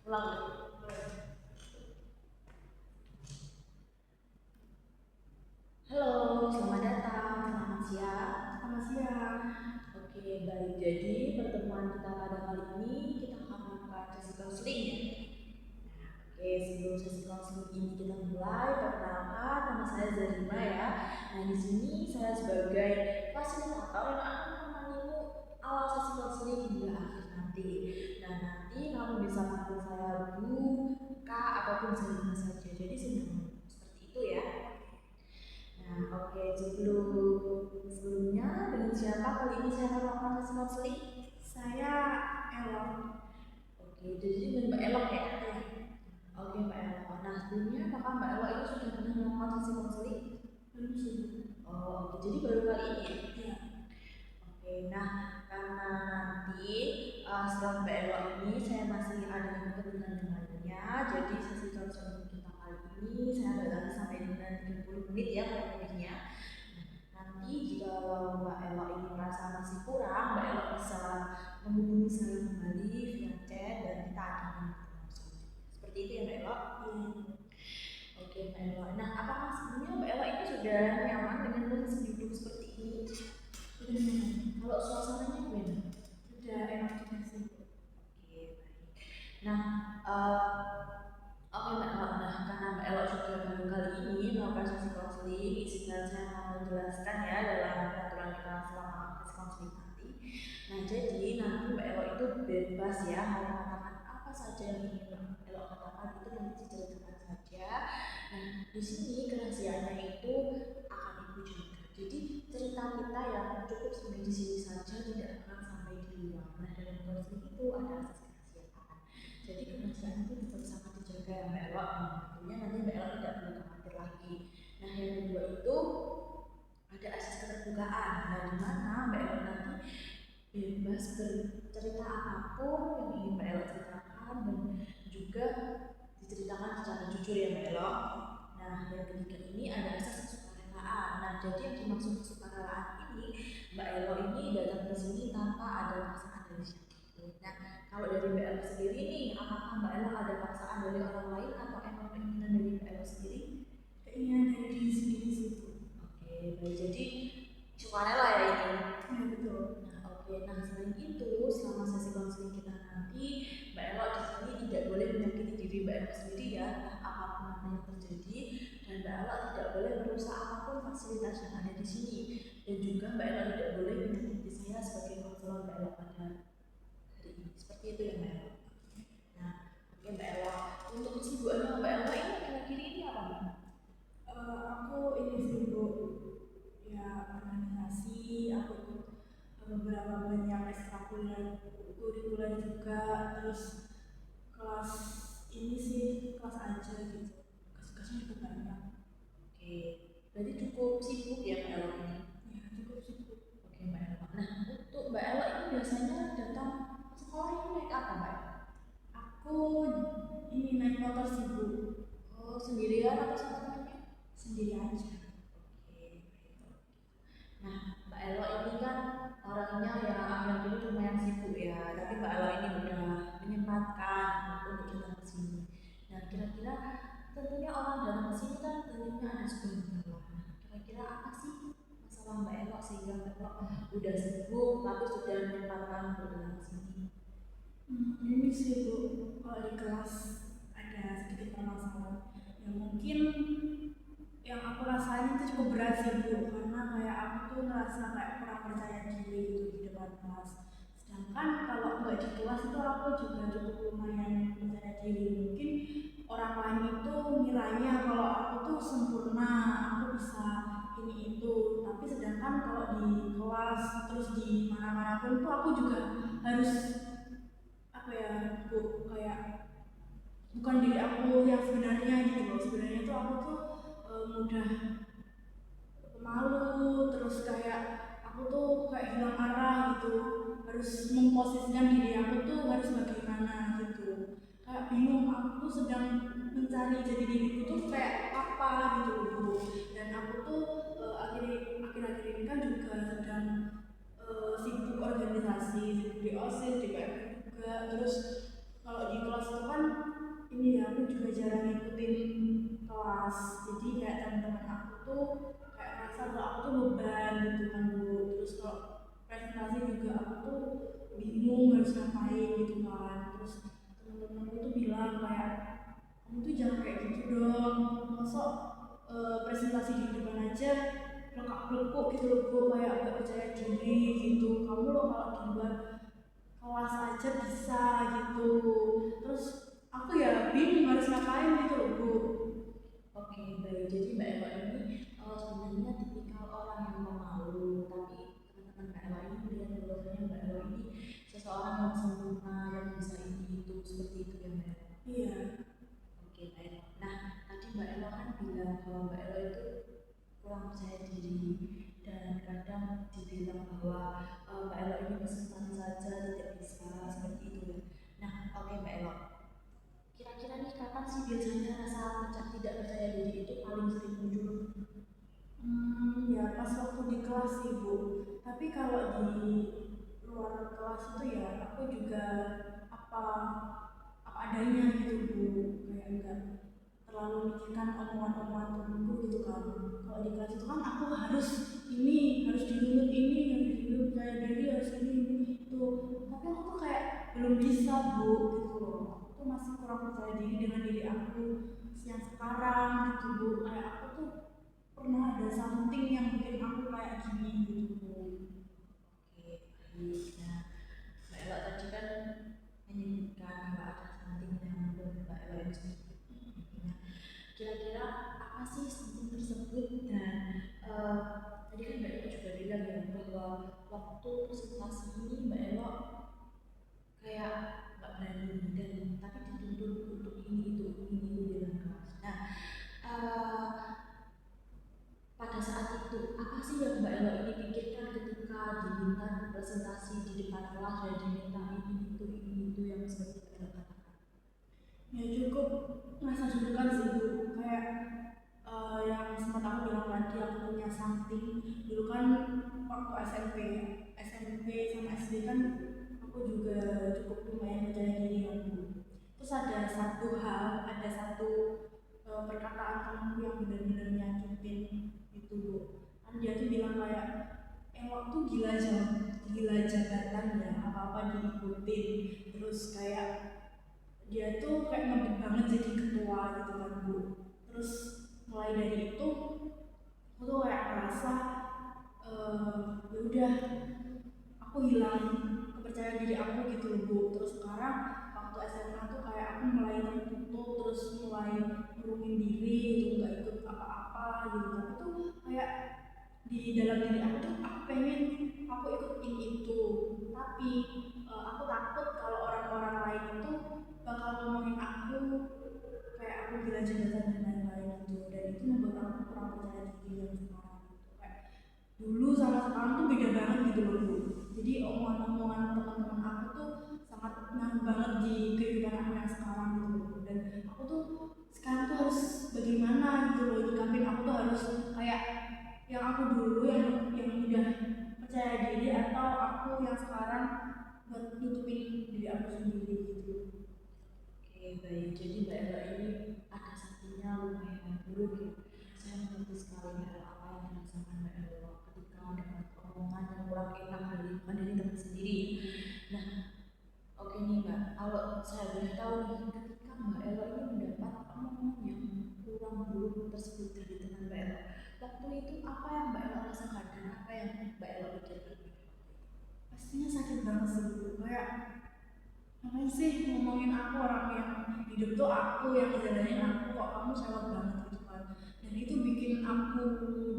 Ulang. Halo, selamat datang, selamat siang. Selamat siang. Oke, baik. Jadi pertemuan kita pada kali ini kita akan melakukan sesi konseling ya. Oke, sebelum sesi konseling ini kita mulai, perkenalkan nama saya Zarima ya. Nah, di sini saya sebagai fasilitator yang akan menemanimu awal sesi konseling hingga akhir nanti. Nah, nanti kamu bisa panggil saya Bu, Kak, ataupun Zarima saja. Jadi senang seperti itu ya. Nah, oke, sebelumnya dengan siapa kali ini saya akan melakukan sesi konseling? Saya Elok. Oke, jadi dengan Mbak Elok ya? Oke, Mbak Elok. Nah, sebelumnya apakah Mbak Elok itu sudah pernah melakukan sesi konseling? Belum sih. Oh, oke, jadi baru kali ini ya? Ya. Oke, nah karena nanti setelah Mbak Elok ini saya masih ada kepentingan yang lainnya, jadi sesi konseling kita kali ini saya batasi sampai dengan 30 menit ya kurang lebihnya. Nanti jika Mbak Elok ini merasa masih kurang, Mbak Elok bisa menghubungi saya kembali via chat dan kita akan langsung. Seperti itu ya Mbak Elok? Oke Mbak Elok. Nah, apakah sebelumnya Mbak Elok ini sudah nyaman dengan posisi duduk seperti ini? Sudah nyaman. Kalau suasananya gimana? Sudah enak juga sih. Oke, baik. Nah, oke Mbak Elok. Nah, karena Mbak Elok sudah baru kali ini melakukan sesi konseling, izinkan saya mau menjelaskan ya dalam peraturan kita selama sesi konseling nanti. Nah, jadi nanti Mbak Elok itu bebas ya mau mengatakan apa saja yang ingin Mbak Elok katakan itu nanti diceritakan saja. Nah, di sini kerahasiaannya itu akan Ibu jaga. Jadi cerita kita yang cukup sampai di sini saja, tidak akan sampai di luar. Nah, dalam konseling itu ada asas kerahasiaan. Jadi kerahasiaan itu tetap sangat dijaga ya Mbak Elok. Nah, tentunya nanti Mbak Elok tidak perlu khawatir lagi. Nah, yang kedua itu ada asas keterbukaan. Nah, di mana Mbak Elok nanti bebas bercerita apapun yang ingin Mbak Elok ceritakan dan juga diceritakan secara jujur ya Mbak Elok. Nah, yang ketiga ini ada asas kesukarelaan. Nah, jadi yang dimaksud kesukarelaan ini, Mbak Elok ini datang ke sini tanpa ada paksaan dari siapapun. Nah, kalau dari Mbak Elok sendiri nih, apakah Mbak Elok ada paksaan dari orang lain atau emang keinginan dari Mbak Elok sendiri? Keinginan dari diri sendiri sih. Oke, baik. Jadi sukarela ya ini. Ya betul. Nah, oke. Nah, selain itu, selama sesi konseling kita nanti, Mbak Elok di sini tidak boleh menyakiti diri Mbak Elok sendiri ya. Nah, apapun yang terjadi, dan Mbak Elok tidak boleh merusak apapun fasilitas yang ada di sini. Dan juga Mbak Elok tidak boleh menyakiti saya sebagai konselor Mbak Elok pada hari ini. Seperti itu ya Mbak Elok. Nah, oke Mbak Elok. Untuk kesibukannya Mbak Elok ini akhir-akhir ini apa Mbak? Aku ini sih Bu, ya organisasi, aku ikut beberapa banyak ekstrakurikuler juga, terus kelas ini sih kelas aja gitu. Tugas-tugasnya juga banyak. Oke, berarti cukup sibuk ya Mbak Elok ini? Ya cukup sibuk. Oke Mbak Elok. Nah, untuk Mbak Elok ini biasanya datang sekolah ini naik apa Mbak? Aku ini naik motor sih Bu. Oh, sendirian atau sama temannya? Sendiri aja. Oke, baik. Nah, Mbak Elok ini kan orangnya ya akhir-akhir ini lumayan sibuk ya, tapi Mbak Elok ini udah menyempatkan untuk datang ke sini. Nah, kira-kira tentunya orang datang ke sini kan tentunya ada sebuah masalah. Nah, kira-kira apa sih masalah Mbak Elok sehingga Mbak Elok udah sibuk tapi sudah menyempatkan untuk datang ke sini? Ini sih Bu, kalau di kelas ada sedikit permasalahan. Ya mungkin yang aku rasain itu cukup berat sih Bu, karena kayak aku tuh ngerasa kayak kurang percaya diri gitu di depan kelas. Sedangkan kalau nggak di kelas itu aku juga cukup lumayan percaya diri. Mungkin orang lain itu ngiranya kalau aku tuh sempurna, aku bisa ini itu. Tapi sedangkan kalau di kelas terus di mana-mana pun tuh aku juga harus apa ya Bu, kayak bukan diri aku yang sebenarnya gitu loh. Sebenarnya tuh aku tuh mudah malu, terus kayak aku tuh kayak hilang arah gitu, harus memposisikan diri aku tuh harus bagaimana gitu, kayak bingung aku tuh sedang mencari jati diriku tuh kayak apa gitu loh. Dan aku tuh akhir-akhir ini kan juga sedang sibuk organisasi, sibuk di OSIS, di PMK juga, terus kalau di kelas itu aku kan ini ya, aku juga jarang ngikutin kelas, jadi kayak teman-teman aku tuh kayak ngerasa kalau aku tuh beban gitu kan Bu. Terus kalau presentasi juga aku tuh bingung harus ngapain gitu kan. Terus teman-temanku tuh bilang kayak kamu tuh jangan kayak gitu dong, masuk presentasi di depan aja lekak-lekuk gitu loh Bu, kayak gak percaya diri gitu. Kamu loh kalau di luar kelas aja bisa gitu. Terus aku ya bingung harus ngapain gitu loh Bu. Oke, baik. Jadi Mbak Elo ini sebenarnya tipikal orang yang pemalu, tapi teman-teman Mbak Elo ini melihat bahwasanya Mbak Elo ini seseorang yang sempurna, yang bisa ini itu seperti itu ya Mbak Elo. Iya. Oke, baik. Nah, tadi Mbak Elo kan bilang bahwa Mbak Elo itu kurang percaya diri dan kadang dibilang bahwa Mbak Elo ini pesimpan saja tidak bisa seperti itu ya. Nah, oke Mbak Elo. Kira-kira nih kapan sih biasanya rasa tidak percaya diri itu paling sering muncul? Ya pas waktu di kelas sih Bu. Tapi kalau di luar kelas itu ya aku juga apa apa adanya gitu Bu. Kayak enggak terlalu mikirkan omongan-omongan temenku gitu kan. Kalau di kelas itu kan aku harus ini, harus dituntut percaya diri, harus ini itu. Tapi aku tuh kayak belum bisa Bu gitu loh. Aku tuh masih kurang percaya diri dengan diri aku yang sekarang gitu Bu. Kayak aku tuh pernah ada something yang bikin aku kayak gini gitu Bu. Oke, baik. Nah, Mbak Elo tadi kan menyebutkan bahwa ada something yang membuat Mbak Elo ini seperti itu. Nah, kira-kira apa sih something tersebut dan tadi kan Mbak Elo juga bilang ya bahwa waktu presentasi ini Mbak Elo kayak nggak berani dan tapi dituntut untuk ini di dalam kelas. Nah, eh, pada saat itu apa sih yang Mbak Elo ini pikirkan ketika diminta presentasi di depan kelas dan diminta ini itu yang seperti Mbak Elo katakan? Ya cukup ngerasa deg-degan sih Bu. Kayak yang sempat aku bilang tadi aku punya something dulu kan waktu SMP sama SD kan aku juga cukup lumayan percaya diri kan Bu. Terus ada satu perkataan temanku yang benar-benar nyakitin itu Bu. Kan dia tuh bilang kayak waktu gila jabatan ya, apa-apa diikutin. Terus kayak dia tuh kayak ngebet banget jadi ketua gitu kan Bu. Terus mulai dari itu aku tuh kayak ngerasa ya udah aku hilang kepercayaan diri aku gitu loh Bu. Terus sekarang waktu SMA tuh kayak aku mulai tertutup, terus mulai ngurungin diri gitu, nggak ikut apa-apa gitu. Tapi tuh kayak di dalam diri aku tuh aku pengen aku ikutin itu, tapi aku takut kalau orang-orang lain itu bakal ngomongin aku kayak aku gila jabatan dan lain-lain gitu. Dan itu membuat aku kurang percaya diri yang sekarang gitu. Kayak dulu sama sekarang tuh beda banget gitu loh Bu. Jadi omongan-omongan teman-teman aku tuh sangat ngaruh banget di kehidupan aku yang sekarang gitu loh. Dan aku tuh sekarang tuh harus bagaimana gitu loh nyikapin. Aku tuh harus kayak yang aku dulu yang udah percaya diri, atau aku yang sekarang buat nutupin diri aku sendiri gitu. Oke, baik. Jadi Mbak Elo ini ada saktinya lumayan buruk ya. Saya mengerti sekali Mbak Elo apa yang dirasakan Mbak Elo ketika mendapat omongan yang kurang enak dari bukan dari teman sendiri. Nah, oke nih Mbak, kalau saya boleh tahu nih, ketika Mbak Elo ini mendapat omongan yang kurang buruk tersebut dari teman Mbak Elo, waktu itu apa yang Mbak Elo rasakan dan apa yang Mbak Elo pikirkan? Pastinya sakit banget sih Bu. Kayak ngapain sih ngomongin aku, orang yang hidup tuh aku yang ngejalanin aku, kok kamu sewot banget gitu kan. Dan itu bikin aku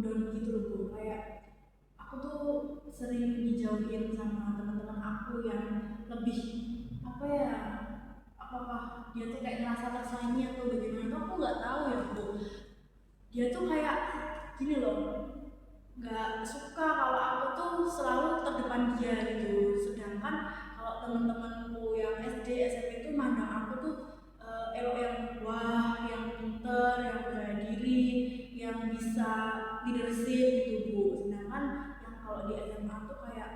down gitu loh Bu. Kayak aku tuh sering dijauhin sama teman-teman aku yang lebih apa ya, apakah dia tuh kayak ngerasa tersaingi atau bagaimana tuh aku nggak tahu ya Bu. Dia tuh kayak gini loh, nggak suka kalau aku tuh selalu terdepan dia gitu. Sedangkan kalau teman-temanku yang SD SMP itu mandang aku tuh elok yang wah, yang pinter, yang percaya diri, yang bisa leadership gitu Bu. Sedangkan yang kalau di SMA tuh kayak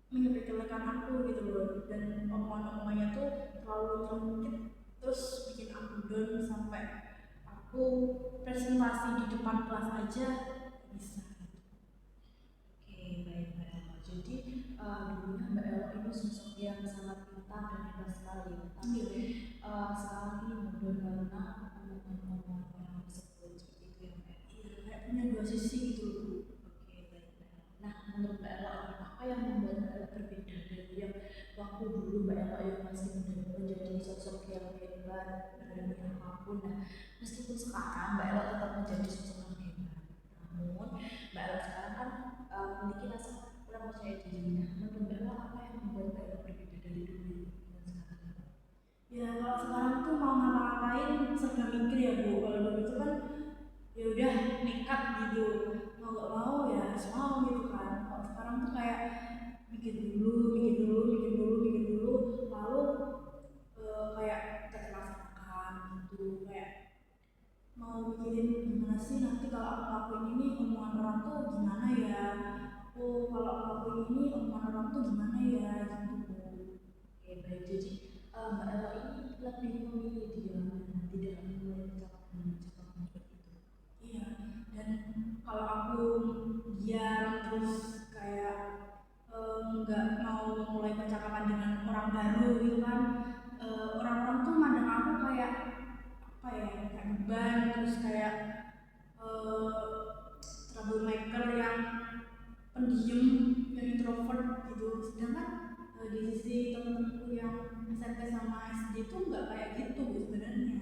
menyepelekan aku gitu loh, dan omongan-omongannya tuh terlalu terlalu nyelekit terus bikin aku down sampai aku presentasi di depan kelas aja bisa. Oke, baik Mbak Elo. Jadi dulunya Mbak Elo ini sosok yang sangat pintar dan hebat sekali. Tapi sekarang ini mundur karena omongan orang tersebut seperti itu ya Mbak Elo. Iya, kayak punya dua sisi gitu loh. Oke, baik Mbak Elo. Nah, menurut Mbak Elo apa yang membuat Mbak Elo berbeda dari yang waktu dulu Mbak Elo yang masih muda menjadi sosok yang hebat, berani apapun. Nah, meskipun sekarang Mbak Elo tetap menjadi sosok yang hebat, namun Mbak Elo sekarang kan memiliki rasa kurang percaya diri. Nah, menurut Mbak Elo apa yang membuat Mbak Elo berbeda dari dulu dan sekarang? Ya kalau sekarang tuh mau ngapa-ngapain serba mikir ya Bu. Kalau dulu itu kan ya udah nekat gitu, mau nggak mau ya harus mau gitu kan. Kalau sekarang tuh kayak mikir dulu, lalu kayak kita laksanakan gitu, kayak mau mikirin gimana sih nanti kalau aku ngelakuin ini omongan orang tuh gimana ya, aku kalau ngelakuin ini omongan orang tuh gimana ya gitu. Oke, baik. Jadi Mbak Elo ini lebih memilih diam dan tidak memulai percakapan seperti itu. Iya, dan kalau aku diam terus kayak nggak mau memulai percakapan dengan orang baru gitu kan, orang-orang tuh mandang aku kayak apa ya, kayak beban, terus kayak troublemaker yang pendiam, yang introvert gitu. Sedangkan di sisi temen-temenku yang SMP sama SD tuh nggak kayak gitu sebenarnya.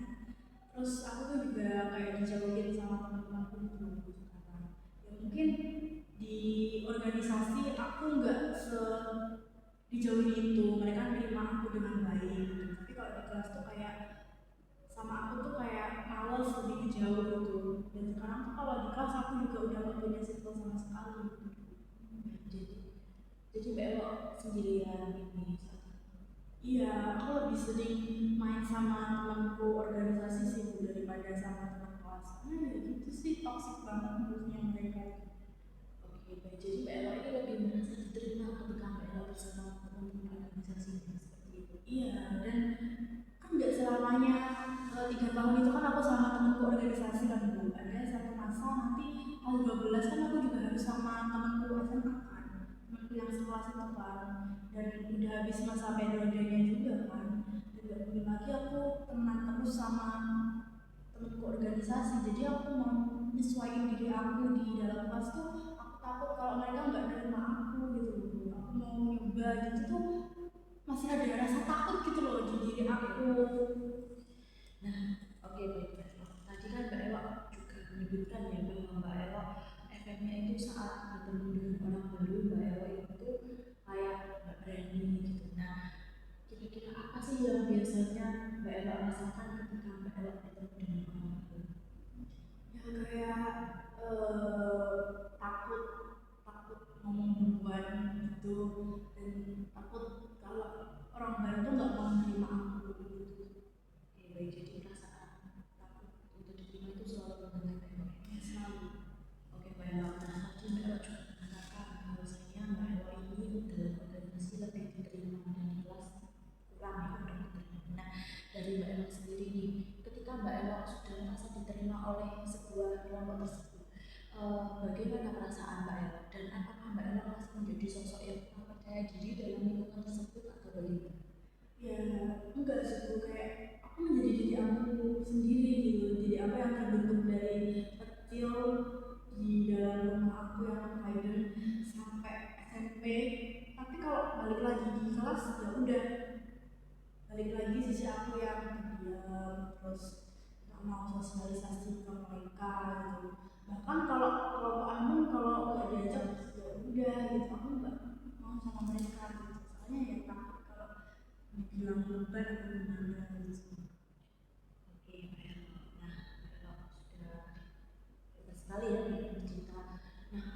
Terus aku tuh juga kayak dijauhin sama teman-temanku gitu sekarang. Ya mungkin di organisasi aku nggak dijauhin itu, mereka nerima aku dengan baik gitu. Tapi kalau di kelas tuh kayak sama aku tuh kayak males lebih jauh gitu. Dan sekarang tuh kalau di kelas aku juga udah gak punya circle sama sekali gitu. Jadi Mbak Elo sendirian ini saat ini. Iya, aku lebih sering main sama temanku organisasi sih Bu, daripada sama teman kelas. Nah ya gitu sih, toxic banget menurutnya mereka. Oke, baik. Jadi Mbak Elo ini lebih merasa diterima ketika Mbak Elo bersama teman-teman organisasi seperti itu. Iya, dan kan nggak selamanya 3 tahun itu kan aku sama temanku organisasi kan Bu. Ada satu masa nanti tahun 12 kan aku juga harus sama temanku SMA kan, temanku yang sekelas itu kan. Dan udah habis masa periodenya juga kan, dan gak mungkin lagi aku temenan terus sama temanku organisasi. Jadi aku mau nyesuaiin diri aku di dalam kelas tuh, aku takut kalau mereka nggak nerima aku gitu loh. Aku mau nyoba gitu tuh masih ada rasa takut gitu loh di diri aku. Nah, oke baik Mbak Elo. Tadi kan Mbak Elo juga menyebutkan ya bahwa Mbak Elo efeknya itu saat bertemu dengan orang baru Mbak Elo itu kayak nggak berani gitu. Nah, kira-kira apa sih yang biasanya Mbak Elo rasakan ketika Mbak Elo bertemu dengan orang baru? Ya kayak takut takut ngomong duluan gitu, dan takut kalau orang baru tuh nggak mau nerima aku gitu. Oke, baik. Jadi perasaan takut untuk diterima itu selalu mengenai Mbak Elo. Ya selalu. Oke, Mbak Elo. Nah, tadi Mbak Elo juga mengatakan bahwasanya Mbak Elo ini dalam organisasi lebih diterima dan di kelas kurang ya untuk diterima. Nah, dari Mbak Elo sendiri nih, ketika Mbak Elo sudah merasa diterima oleh sebuah kelompok tersebut, bagaimana perasaan Mbak Elo dan apakah Mbak Elo merasa menjadi sosok yang kurang percaya diri dalam lingkungan tersebut atau bagaimana? Ya enggak sih Bu, kayak aku menjadi diri aku sendiri gitu, diri aku yang terbentuk dari kecil di dalam rumah aku yang Haydn sampai SMP. Tapi kalau balik lagi di kelas ya udah balik lagi sisi aku yang diam, terus nggak mau sosialisasi ke mereka gitu. Bahkan kalau kelompokan pun kalau nggak diajak ya udah gitu, aku nggak mau sama mereka gitu. Soalnya ya takut kalau dibilang beban atau gimana gitu. Oke, Mbak Elo. Nah, Mbak Elo sudah hebat sekali ya bercerita. Nah,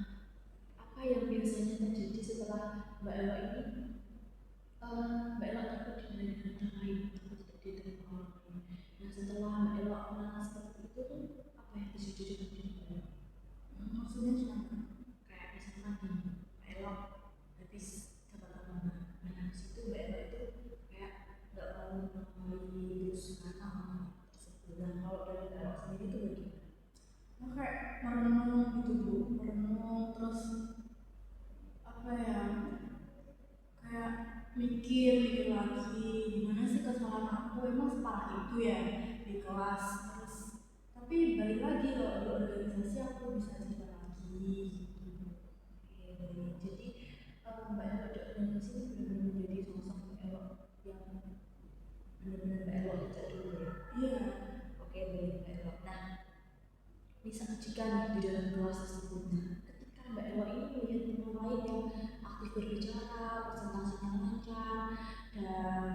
apa yang biasanya terjadi setelah Mbak Elo ini Mbak Elo takut dibanding dengan orang lain, takut tidak diterima orang lain. Nah, setelah Mbak Elo merasa seperti itu tuh apa yang terjadi dengan diri Mbak Elo? Maksudnya gimana? Kayak misalkan nih, Mbak Elo habis dapat omongan, nah habis itu Mbak Elo itu kayak nggak mau pertama kali terus karena tersebut. Nah kalau dari Mbak Elo sendiri itu bagaimana? Aku kayak merenung gitu bu, merenung terus apa ya, kayak mikir lagi gimana sih kesalahan aku, emang separah itu ya di kelas. Terus tapi balik lagi kalau di organisasi aku bisa cerita lagi gitu. Oke, baik. Jadi Mbak Elo di organisasi itu benar-benar menjadi sosok Mbak Elo yang benar-benar Mbak Elo ajak dulu ya. Iya. Oke, baik Mbak Elo. Nah, misal jika nih di dalam kelas tersebut, nah ketika Mbak Elo ini melihat teman lain yang aktif berbicara, presentasinya lancar, dan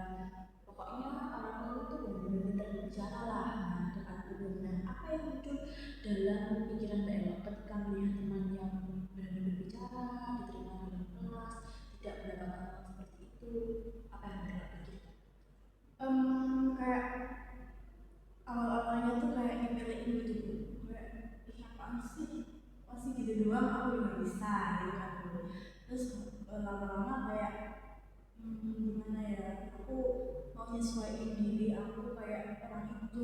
pokoknya orang itu tuh benar-benar berbicara lah, nah, depan umum. Nah, apa yang muncul dalam pikiran Mbak Elo ketika melihat teman yang benar-benar berbicara, diterima dalam kelas, tidak mendapatkan hal seperti itu, apa yang Mbak Elo pikirkan? Kayak awal-awalnya tuh kayak nyepelein gitu bu, kayak ih apaan sih, pasti gitu doang aku juga bisa gitu kan bu. Terus lama-lama kayak gimana ya, aku mau nyesuaiin diri aku kayak orang itu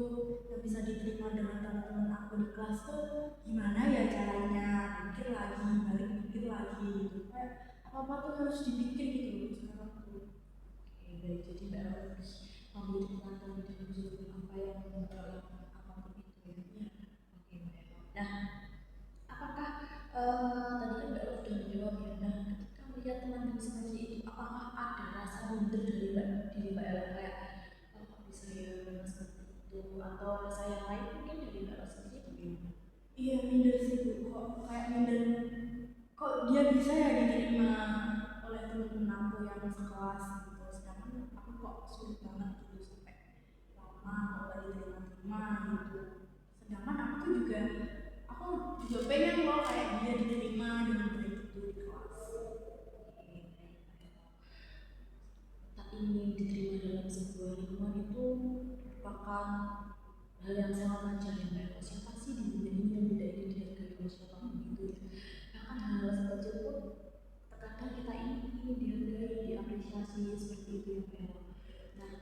yang bisa diterima dengan teman-teman aku di kelas tuh gimana ya caranya, mikir lagi, balik mikir lagi gitu, kayak apa-apa tuh harus dipikir gitu loh sekarang tuh. Oke, baik. Jadi Mbak Elo lebih memilih penonton dan menunjukkan apa yang Mbak Elo lakukan apapun itu ya. Ya. Oke, Mbak Elo. Nah, apakah tadi kan Mbak Elo sudah menjawab ya. Nah, ketika melihat teman-teman seperti itu, apakah ada rasa minder dari diri Mbak Elo kayak kok bisa ya seperti itu, atau rasa yang lain mungkin dari Mbak Elo sendiri bagaimana? Iya minder sih bu, kok kayak minder, kok dia bisa ya diterima oleh teman-teman aku yang sekelas gitu, sedangkan aku kok sulit banget gitu sampai lama kok gak diterima-terima gitu. Sedangkan aku tuh juga, aku juga pengen loh kayak dia diterima dengan baik itu di kelas. Oke, baik Mbak Elo. Tak ingin diterima dalam sebuah lingkungan itu merupakan hal yang sangat wajar ya Mbak Elo. Siapa sih di dunia ini yang tidak ingin dihargai oleh siapapun gitu ya. Bahkan hal-hal sekecil pun terkadang kita ingin dihargai, diapresiasi seperti itu ya Mbak Elo. Nah,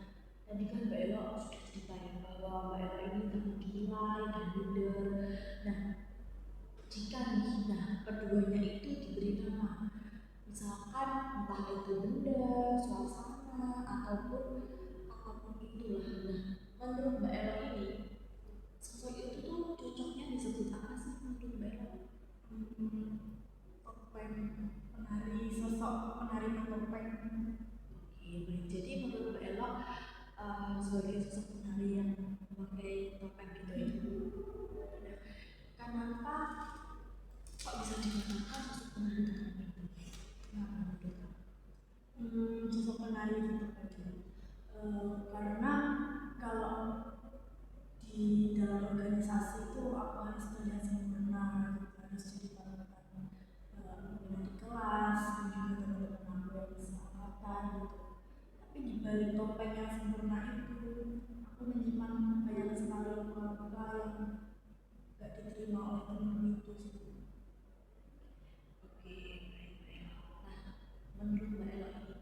tadi kan Mbak Elo sudah cerita ya bahwa Mbak Elo ini takut dinilai dan minder. Nah, jika nih, nah keduanya itu diberi nama, misalkan entah itu benda, suasana, ataupun apapun itulah. Nah, menurut Mbak Elo ini sosok itu tuh cocoknya disebut apa sih menurut Mbak Elo? Topeng, penari, sosok penari topeng. Oke, baik. Jadi menurut Mbak Elo sebagai sosok penari yang memakai topeng gitu ya. Nah, kenapa kok bisa dikatakan sosok penari topeng itu? Kenapa menurut Mbak? Sosok penari topeng. Karena kalau di dalam organisasi itu aku harus terlihat sempurna gitu, harus jadi panutan di kelas dan juga teman-teman aku yang bersahabatan gitu. Tapi di balik topeng yang sempurna itu aku menyimpan banyak sekali luka-luka yang gak diterima oleh teman itu sih. Oke, baik Mbak Elo. Nah, menurut Mbak Elo ini,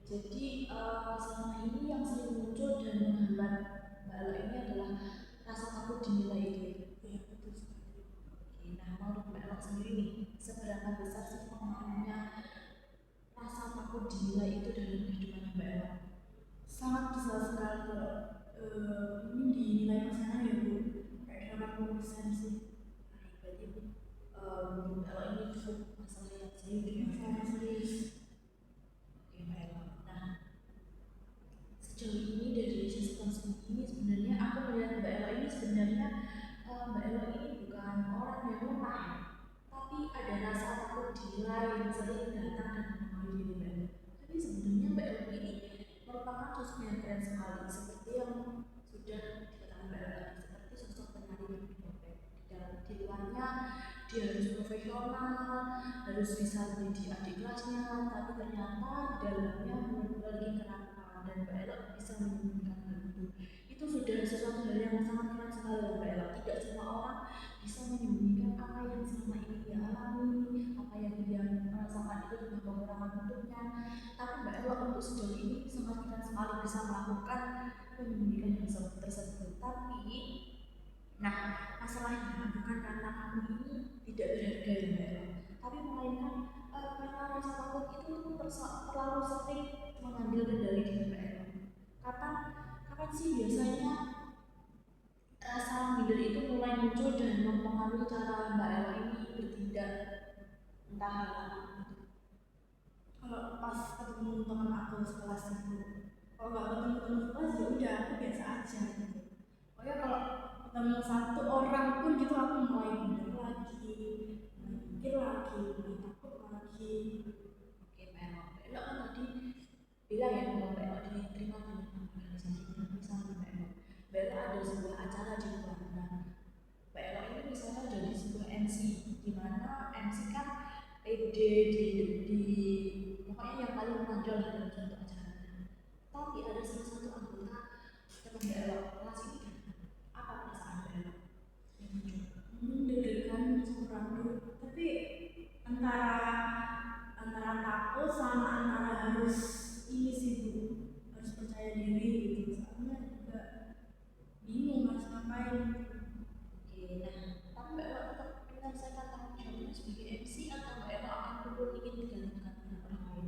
jadi selama ini yang sering muncul dan menghambat Mbak Elo ini adalah rasa takut dinilai itu ya. Ya betul sekali. Oke, nah menurut Mbak Elo sendiri nih, seberapa besar sih pengaruhnya rasa takut dinilai itu dalam kehidupan Mbak Elo? Sangat besar sekali kalau ini dinilai pasangan ya bu, kayak 80% sih. Baik, berarti menurut Mbak Elo ini cukup masalah yang serius ya. Sangat serius. Oke Mbak Elo. Nah, sejauh ini dari sisi konsumen ini sebenarnya aku melihat Mbak Elo ini sebenarnya Mbak Elo ini bukan orang yang lemah ya, tapi ada rasa takut dinilai yang sering datang dan mempengaruhi diri Mbak Elo. Tapi sebenarnya Mbak Elo ini merupakan sosok yang keren sekali, seperti yang sudah dikatakan Mbak Elo tadi, seperti sosok penari yang bertopeng. Di luarnya dia harus profesional, harus bisa menjadi adik kelasnya, tapi ternyata di dalamnya memiliki kenakalan dan Mbak Elo bisa menyembunyikan hal itu. Itu sudah sesuatu hal yang sangat keren sekali loh Mbak Elo. Tidak semua orang bisa menyembunyikan apa yang selama ini dia alami, apa yang dia merasakan itu dengan kekurangan untuknya. Tapi Mbak Elo untuk sejauh ini sangat keren sekali bisa melakukan pendidikan yang tersebut. Tapi nah, masalahnya bukan karena kamu ini tidak berharga ya Mbak Ella, tapi melainkan karena rasa takut itu tuh terlalu sering mengambil kendali di Mbak Ella. Kapan kapan sih biasanya rasa minder itu mulai muncul dan mempengaruhi cara Mbak Ella ini bertindak, entah hal apa gitu. Kalau pas ketemu teman aku sekelas itu, kalau nggak ketemu teman sekelas ya udah aku biasa aja gitu. Pokoknya kalau ketemu satu orang pun gitu aku mulai minder lagi, mulai mikir lagi, mulai takut lagi. Oke Mbak Ella, Mbak Ella kan tadi bilang ya kalau Mbak Ella diterima di organisasi terapi sama Mbak Ella. Mbak Ella ada sebuah acara di luar. Nah, Mbak Ella ini misalnya jadi sebuah MC, di mana MC kan ide di pokoknya yang paling menonjol dalam suatu acara. Tapi ada salah satu anggota teman Mbak Ella kelas ini datang. Apa perasaan Mbak Ella yang muncul? Deg-degan campur aduk, tapi antara antara takut sama antara harus ini sih Bu, harus percaya diri gitu. Soalnya juga bingung harus ngapain. Oke, nah, tapi Mbak Ella tetap menyelesaikan tanggung jawabnya sebagai MC atau Mbak Ella akan turun ingin digantikan dengan orang lain?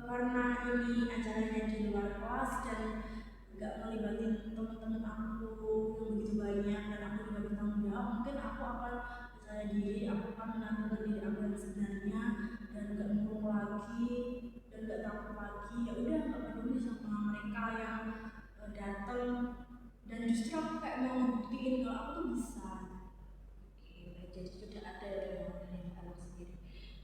Karena ini acaranya di luar kelas dan nggak melibatin teman-teman aku yang begitu banyak dan aku juga bertanggung jawab, mungkin aku akan percaya diri, aku akan menampilkan diri aku yang sebenarnya dan nggak murung lagi dan nggak takut lagi. Ya udah nggak peduli sama mereka yang datang, dan justru aku kayak mau ngebuktiin kalau aku tuh bisa. Oke, baik. Jadi sudah ada dorongan dari Mbak Ella sendiri.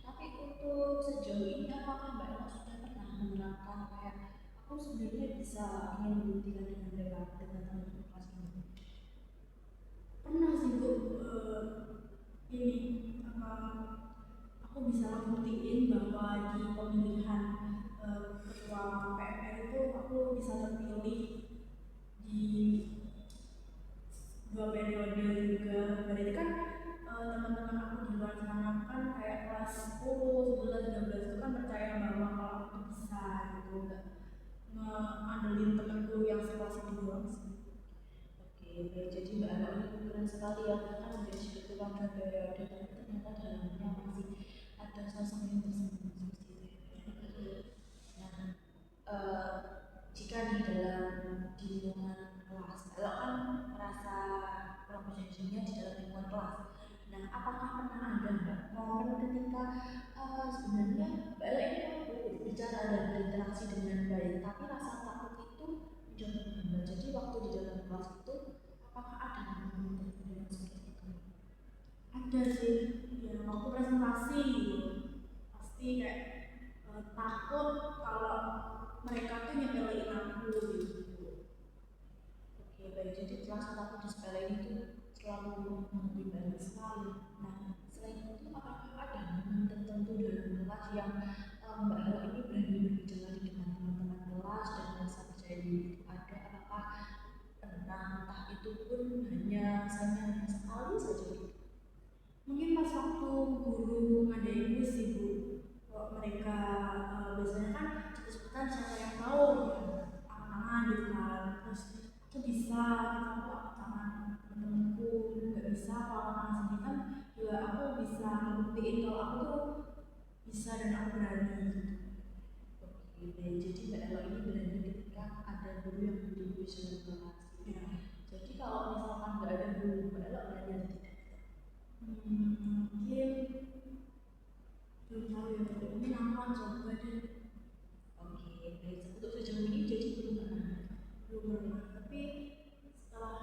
Tapi untuk sejauh ini apakah Mbak Ella sudah pernah menerapkan kayak aku sebenarnya bisa ingin membuktikan dengan lewat dengan teman-teman kelas ini? Pernah sih Bu, ini apa, aku bisa ngebuktiin bahwa di pemilihan ketua PMR itu aku bisa terpilih di 2 periode juga. Berarti kan teman-teman aku di luar sana kan kayak kelas 10, 11, 12 itu kan percaya bahwa kalau aku tuh bisa gitu, nggak ngandelin temenku yang sekelas itu doang sih. Oke, baik. Jadi Mbak Ella ini keren sekali ya karena menjadi ketua KPRD tapi ternyata dalamnya masih ada sosok yang tersembunyi seperti itu ya. Nah, eh, jika di dalam di lingkungan kelas, kalau kan merasa kurang percaya dirinya di dalam lingkungan kelas. Nah, apakah pernah ada Mbak momen ketika sebenarnya Mbak Ella ini mampu berbicara dan berinteraksi dengan baik, tapi rasa takut itu menjadi berubah. Jadi waktu di dalam kelas itu, apakah ada momen tertentu yang seperti itu? Ada sih, ya waktu presentasi gitu pasti kayak takut kalau mereka tuh nyepelein aku gitu. Oke, baik. Jadi rasa takut di sepele itu selalu menghantui Mbak Ella sekali. Nah, selain itu apakah ada momen tertentu dalam kelas yang Mbak Ella ini berani berbicara di depan teman-teman kelas dan merasa percaya diri itu ada? Apakah entah itu pun hanya misalnya hanya sekali saja gitu? Mungkin pas waktu guru ngadain kuis sih Bu, kalau mereka biasanya kan cepet-cepetan siapa yang tahu ya angkat tangan gitu kan, terus aku bisa gitu, aku angkat tangan, temen-temenku nggak bisa kalau angkat tangan sendiri kan juga aku bisa ngebuktiin kalau aku tuh bisa dan aku berani gitu. Oke, baik. Jadi Mbak Ella ini berani ketika ada guru yang memberi kuis dalam kelas gitu. Ya. Jadi kalau misalkan nggak ada guru, Mbak Ella berani atau tidak? Mungkin belum tahu ya Bu, mungkin aku akan coba deh. Oke, baik. Untuk sejauh ini jadi belum pernah. Belum pernah, tapi setelah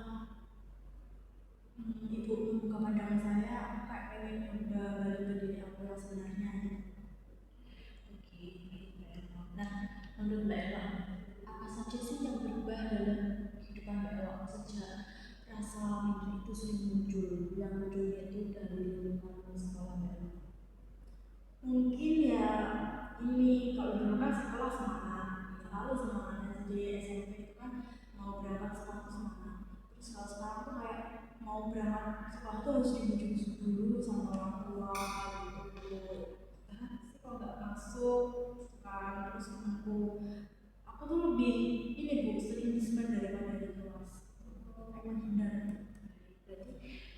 ibu membuka pandangan saya, aku kayak pengen coba balik ke diri aku yang sebenarnya gitu. Oke, baik Mbak Ella. Nah, menurut Mbak Ella, apa saja sih yang berubah dalam kehidupan Mbak Ella sejak rasa minder itu sering muncul? Yang munculnya itu dari lingkungan sekolah Mbak Ella. Mungkin ya ini kalau dulu kan sekolah semangat, selalu semangat SD SMP itu kan mau berangkat sekolah tuh semangat. Terus kalau sekarang tuh kayak mau berangkat sekolah tuh harus dibujuk-bujuk dulu sama orang tua gitu. Sih kalau nggak masuk kan, terus aku tuh lebih ini bu sering dispen daripada di kelas. Kayak menghindar. Berarti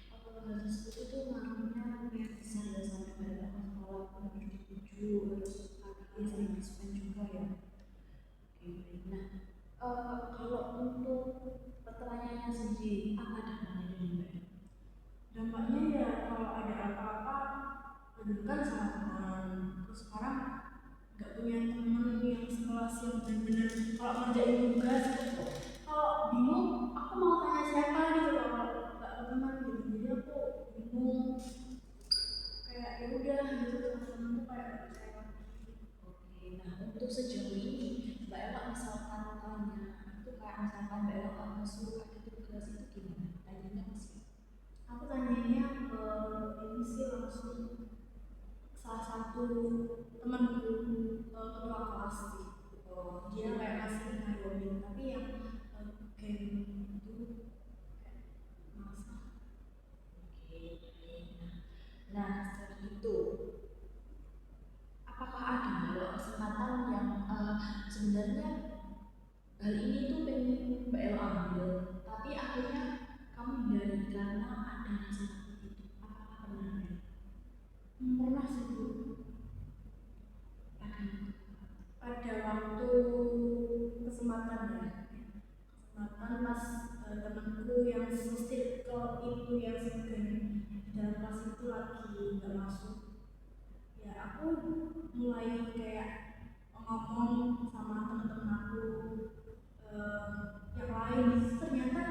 hal tersebut itu ngaruhnya lumayan besar ya sampai kayak sekolah pun harus dituju, harus pagi sering dispen juga ya. Oke, baik. Nah, kalau untuk pertanyaannya sendiri, apa dampaknya dari Mbak? Dampaknya ya kalau ada apa-apa dulu kan sama teman, terus sekarang nggak punya teman yang sekelas yang benar-benar kalau ngerjain tugas itu kalau bingung aku mau tanya siapa gitu loh kalau nggak ada teman gitu, jadi aku bingung kayak ya udah gitu teman-temanku kayak nggak percaya lagi. Oke, nah untuk sejauh ini Mbak Ella misalkan tanya itu kayak misalkan Mbak Ella nggak masuk ada tugas itu gimana? Tanyanya masih. Aku tanyanya ke ini sih langsung salah satu temanku, ketua kelas sih. Dia kayak masih ngayomin tapi yang kayak gitu kayak masa. Oke, baik. Nah, setelah itu apakah ada Mbak kesempatan yang sebenarnya hal ini tuh pengen Mbak Ella ambil, tapi akhirnya kamu hindari karena ada rasa takut itu. Apakah pernah Mbak? Pernah sih bu, Ada. pada waktu kesempatan ya, kesempatan pas temanku yang sesirkel itu yang sebenarnya di dalam kelas itu lagi nggak masuk, ya aku mulai kayak ngomong sama teman-teman aku yang lain, ternyata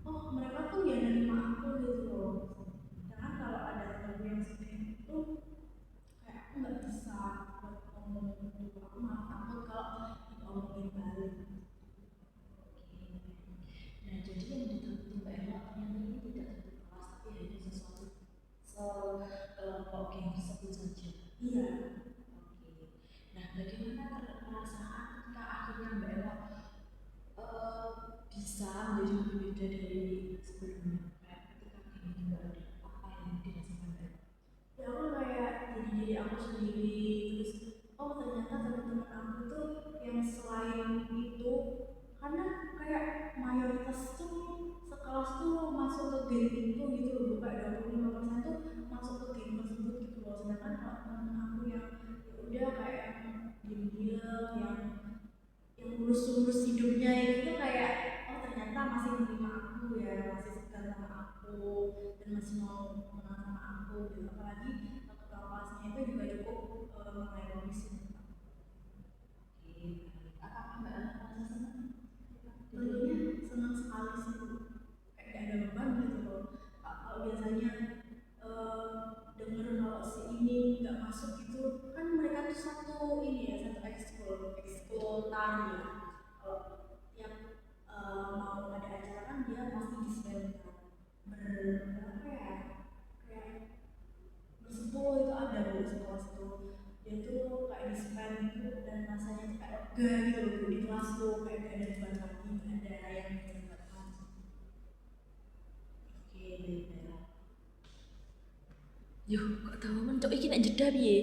oh mereka tuh ya nerima aku gitu loh. Jangan kalau ada temanku yang seperti itu kayak aku nggak bisa buat ngomong gitu, aku malah takut kalau diomongin balik. Nah, jadi yang ditakuti Mbak Ella ternyata ini tidak satu kelas, tapi hanya sesuatu sekelompok geng tersebut saja. Iya. Oke. Nah, bagaimana perasaan ketika akhirnya Mbak Ella bisa menjadi lebih beda dari sebelumnya? Kayak ketika geng itu nggak ada, apa yang dirasakan Mbak Ella? Ya aku kayak jadi diri aku sendiri, terus oh ternyata teman-teman aku tuh yang selain itu, karena kayak mayoritas tuh sekelas tuh masuk ke geng itu gitu loh, kayak 25% tuh masuk ke geng tersebut gitu loh, sedangkan kalau teman aku yang ya udah kayak yang diam-diam yang urus-urus hidupnya itu kayak oh ternyata masih menerima aku ya, masih segan sama aku dan masih mau kenal sama aku gitu. Apalagi ketua kelasnya itu juga cukup mengayomi sih. Oke, baik. Apakah Mbak Ella merasa senang? Tentunya senang sekali sih Bu. Kayak gak ada beban gitu loh. Kalau biasanya denger kalau si ini nggak masuk gitu kan, mereka tuh satu ini ya, satu ekskul tari ya. Kalau tiap mau ada acara kan dia pasti disband kan, berapa ya, kayak bersepuluh itu ada bu sekelas itu, dia tuh kayak disband itu dan rasanya tuh kayak lega gitu loh Bu, di kelas tuh kayak gak ada beban lagi, gak ada yang dibebankan. Oke, baik Mbak Ella. Yuh, kok tahu men cok iki nek jeda piye?